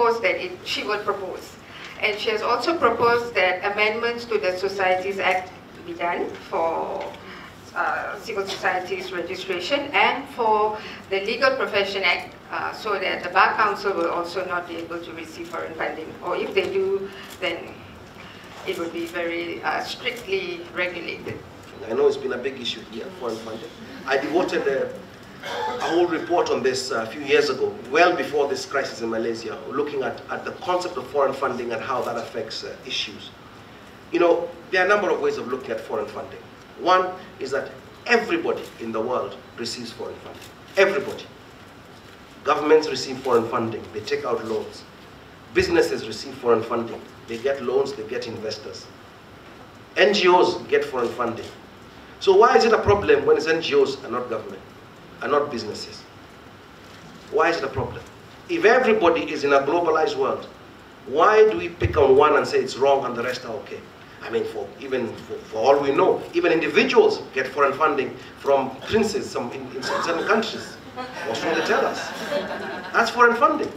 proposed that she will propose. And she has also proposed that amendments to the Societies Act be done for civil societies registration and for the Legal Profession Act so that the Bar Council will also not be able to receive foreign funding. Or if they do, then it would be very strictly regulated. I know it's been a big issue here, foreign funding. I devoted a whole report on this a few years ago, well before this crisis in Malaysia, looking at the concept of foreign funding and how that affects issues. You know, there are a number of ways of looking at foreign funding. One is that everybody in the world receives foreign funding. Everybody. Governments receive foreign funding. They take out loans. Businesses receive foreign funding. They get loans, they get investors. NGOs get foreign funding. So why is it a problem when it's NGOs and not government, and not businesses? Why is it a problem? If everybody is in a globalized world, why do we pick on one and say it's wrong and the rest are okay? I mean, for all we know, even individuals get foreign funding from princes in certain countries. What should they tell us? That's foreign funding.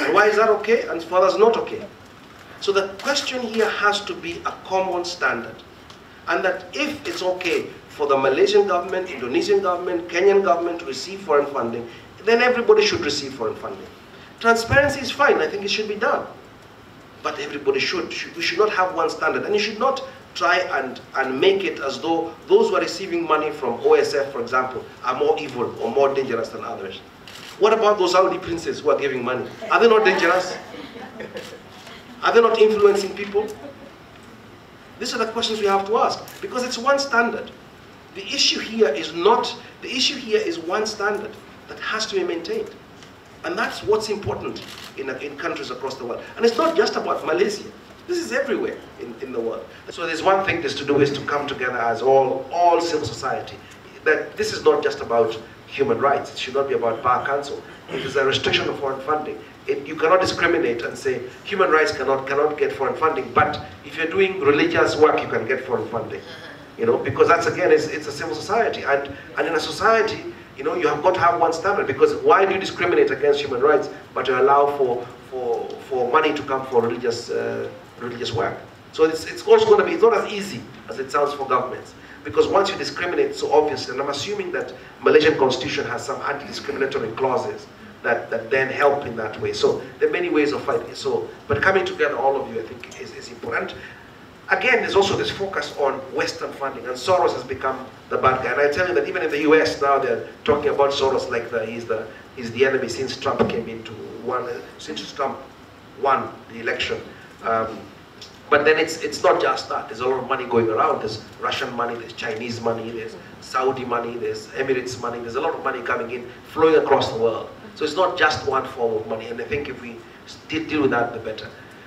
And why is that okay and for others not okay? So the question here has to be a common standard. And that if it's okay for the Malaysian government, Indonesian government, Kenyan government to receive foreign funding, then everybody should receive foreign funding. Transparency is fine, I think it should be done. But everybody should. We should not have one standard. And you should not try and make it as though those who are receiving money from OSF, for example, are more evil or more dangerous than others. What about those Saudi princes who are giving money? Are they not dangerous? Are they not influencing people? These are the questions we have to ask. Because it's one standard. The issue here is one standard that has to be maintained. And that's what's important in countries across the world. And it's not just about Malaysia. This is everywhere in the world. So there's one thing to do is to come together as all civil society. That this is not just about human rights. It should not be about Bar Council. It is a restriction of foreign funding. You cannot discriminate and say human rights cannot get foreign funding, but if you're doing religious work, you can get foreign funding. You know, because that's again, it's a civil society. And in a society, you know, you have got to have one standard, because why do you discriminate against human rights but you allow for money to come for religious work? So it's also going to be, it's not as easy as it sounds for governments, because once you discriminate so obviously, and I'm assuming that Malaysian constitution has some anti-discriminatory clauses that then help in that way. So there are many ways of fighting. So, but coming together, all of you, I think, is important. Again, there's also this focus on Western funding, and Soros has become the bad guy. And I tell you that even in the US now, they're talking about Soros like he's the enemy since Trump came since Trump won the election. But then it's not just that. There's a lot of money going around. There's Russian money, there's Chinese money, there's Saudi money, there's Emirates money. There's a lot of money coming in, flowing across the world. So it's not just one form of money. And I think if we deal with that, the better.